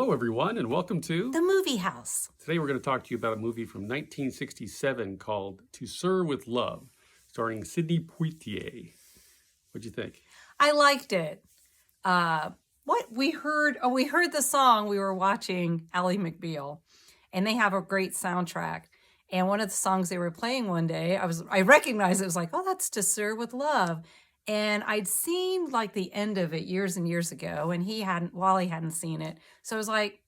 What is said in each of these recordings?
Hello, everyone, and welcome to The Movie House. Today we're going to talk to you about a movie from 1967 called To Sir with Love, starring Sidney Poitier. What'd you think? I liked it. What we heard the song. We were watching Ally McBeal, and they have a great soundtrack. And one of the songs they were playing one day, I recognized it. Was like, oh, that's To Sir with Love. And I'd seen like the end of it years and years ago, and Wally hadn't seen it. So I was like,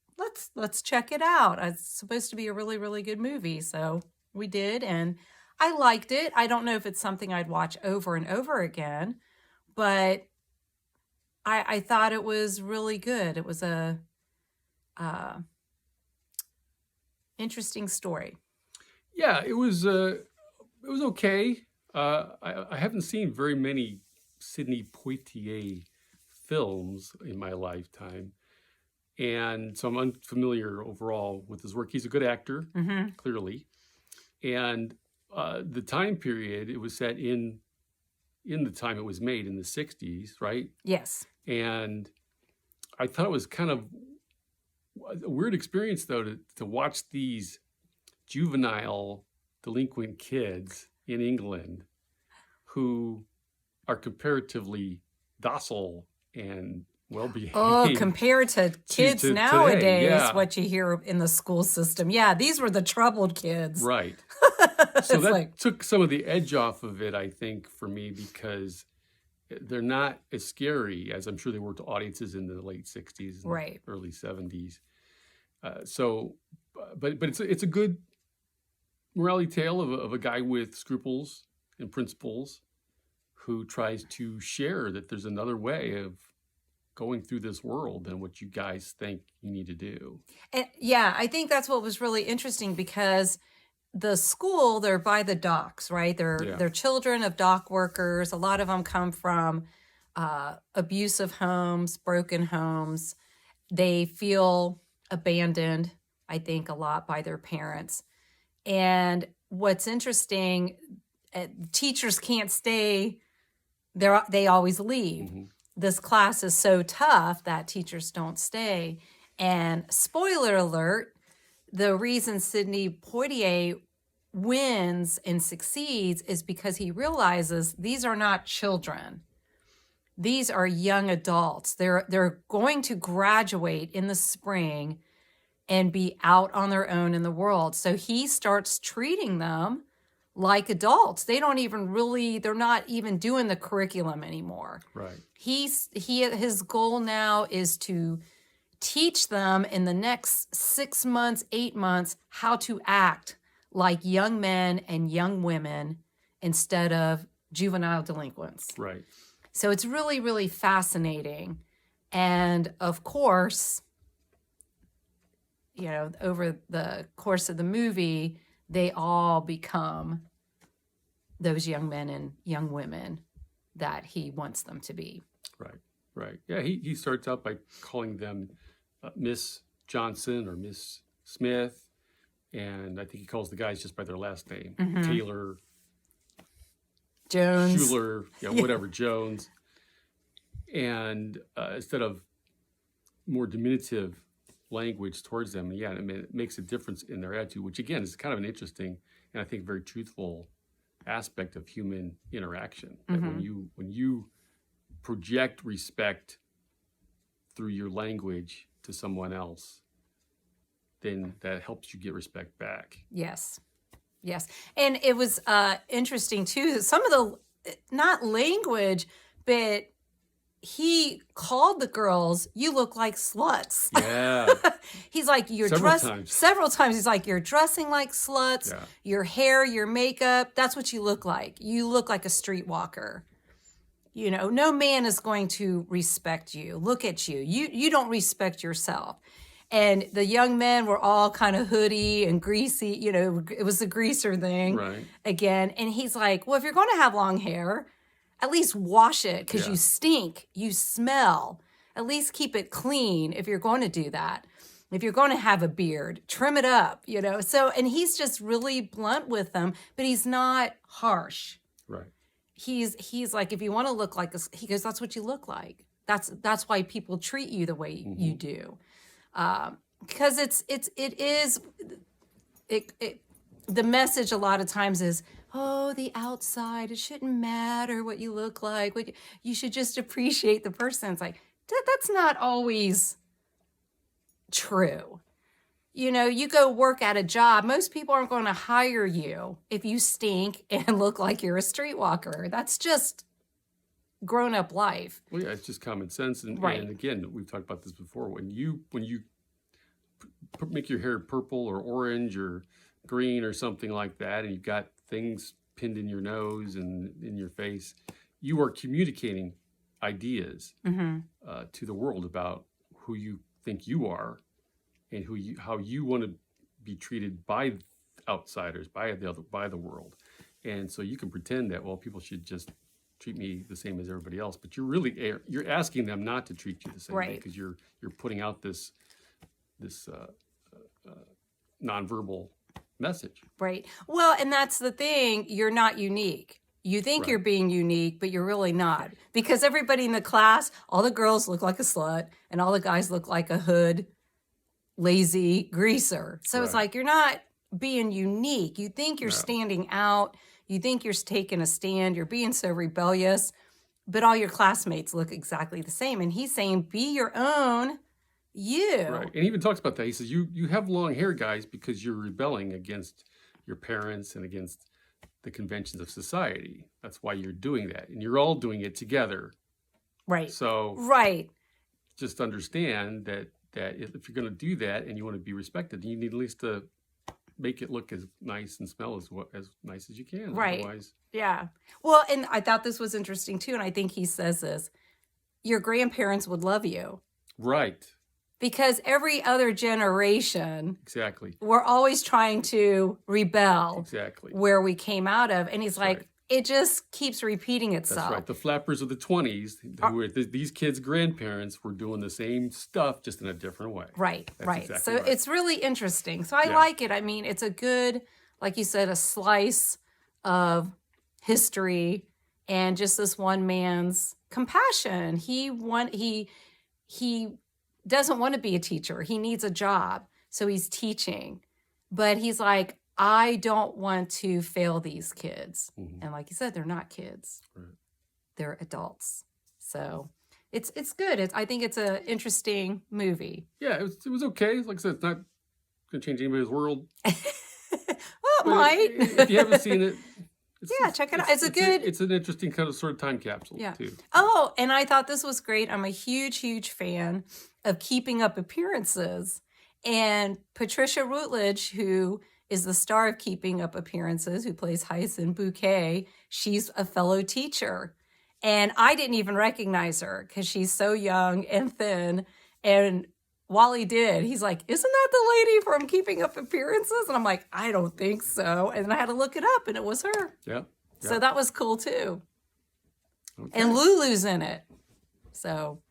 let's check it out. It's supposed to be a really, really good movie. So we did, and I liked it. I don't know if it's something I'd watch over and over again, but I thought it was really good. It was a interesting story. Yeah, it was okay. I haven't seen very many Sidney Poitier films in my lifetime, and so I'm unfamiliar overall with his work. He's a good actor, clearly, and the time period it was set in the time it was made in the 60s, right? Yes. And I thought it was kind of a weird experience, though, to watch these juvenile delinquent kids in England who are comparatively docile and well-behaved. Oh, compared to kids nowadays, today, yeah. What you hear in the school system. Yeah, these were the troubled kids. Right. So that took some of the edge off of it, I think, for me, because they're not as scary as I'm sure they were to audiences in the late 60s and right. early 70s. But it's a good morality tale of a guy with scruples and principles who tries to share that there's another way of going through this world than what you guys think you need to do. And yeah, I think that's what was really interesting because the school, they're by the docks, right? They're children of dock workers. A lot of them come from abusive homes, broken homes. They feel abandoned, I think, a lot by their parents. And what's interesting, teachers can't stay. They always leave. Mm-hmm. This class is so tough that teachers don't stay. And spoiler alert, the reason Sidney Poitier wins and succeeds is because he realizes these are not children. These are young adults. They're going to graduate in the spring and be out on their own in the world. So he starts treating them like adults. They're not even doing the curriculum anymore. Right. His goal now is to teach them in the next 6 months, 8 months, how to act like young men and young women instead of juvenile delinquents. Right. So it's really, really fascinating. And of course, over the course of the movie, they all become those young men and young women that he wants them to be. Right. Yeah, he starts out by calling them Miss Johnson or Miss Smith, and I think he calls the guys just by their last name. Mm-hmm. Taylor, Jones, Schuler, whatever, Jones. And instead of more diminutive language towards them, it makes a difference in their attitude, which again is kind of an interesting and I think very truthful aspect of human interaction. Mm-hmm. That when you project respect through your language to someone else, then that helps you get respect back. Yes. And it was interesting too, some of the, not language, but he called the girls, "You look like sluts." Yeah. He's like, several times. He's like, "You're dressing like sluts. Yeah. Your hair, your makeup, that's what you look like. You look like a streetwalker. No man is going to respect you. Look at you. You don't respect yourself." And the young men were all kind of hoodie and greasy. It was the greaser thing again. And he's like, "Well, if you're going to have long hair, at least wash it because you stink, you smell. At least keep it clean if you're going to do that. If you're going to have a beard, trim it up, So, and he's just really blunt with them, but he's not harsh. Right. He's like, if you want to look like he goes, that's what you look like. That's why people treat you the way you do. Because the message a lot of times is, oh, the outside, it shouldn't matter what you look like. You should just appreciate the person. It's like, that's not always true. You know, you go work at a job, most people aren't going to hire you if you stink and look like you're a streetwalker. That's just grown-up life. Well, yeah, it's just common sense. And again, we've talked about this before. When you make your hair purple or orange or green or something like that, and you've got things pinned in your nose and in your face, you are communicating ideas to the world about who you think you are and how you want to be treated by outsiders, by the world. And so you can pretend that, well, people should just treat me the same as everybody else, but you're asking them not to treat you the same way, because you're putting out this nonverbal message. Right. Well, and that's the thing. You're not unique. You think you're being unique, but you're really not. Because everybody in the class, all the girls look like a slut, and all the guys look like a hood, lazy greaser. So it's like, you're not being unique. You think you're standing out. You think you're taking a stand. You're being so rebellious, but all your classmates look exactly the same. And he's saying, be your own you. Right. And he even talks about that. He says, you have long hair, guys, because you're rebelling against your parents and against the conventions of society. That's why you're doing that. And you're all doing it together. Right. So just understand that if you're going to do that and you want to be respected, you need at least to make it look as nice and smell as nice as you can. Right. Otherwise... Yeah. Well, and I thought this was interesting too. And I think he says this, your grandparents would love you. Right. Because every other generation, exactly, we're always trying to rebel exactly where we came out of. And he's like, it just keeps repeating itself. That's right. The flappers of the 20s, these kids' grandparents, were doing the same stuff, just in a different way. Right, That's exactly right. It's really interesting. So I like it. I mean, it's a good, like you said, a slice of history and just this one man's compassion. He doesn't want to be a teacher. He needs a job. So he's teaching. But he's like, I don't want to fail these kids. And like you said, they're not kids. Right. They're adults. So it's good. I think it's an interesting movie. Yeah, it was okay. Like I said, it's not going to change anybody's world. Well, it might. If you haven't seen it, check it out. It's an interesting kind of sort of time capsule, too. Oh, and I thought this was great. I'm a huge, huge fan of Keeping Up Appearances. And Patricia Routledge, who is the star of Keeping Up Appearances, who plays Hyacinth Bouquet, she's a fellow teacher. And I didn't even recognize her because she's so young and thin. And Wally did. He's like, isn't that the lady from Keeping Up Appearances? And I'm like, I don't think so. And I had to look it up, and it was her. Yeah. So that was cool, too. Okay. And Lulu's in it. So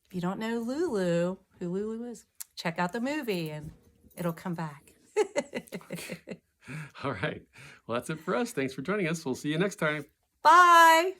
if you don't know Lulu, who Lulu is, check out the movie, and it'll come back. Okay. All right. Well, that's it for us. Thanks for joining us. We'll see you next time. Bye.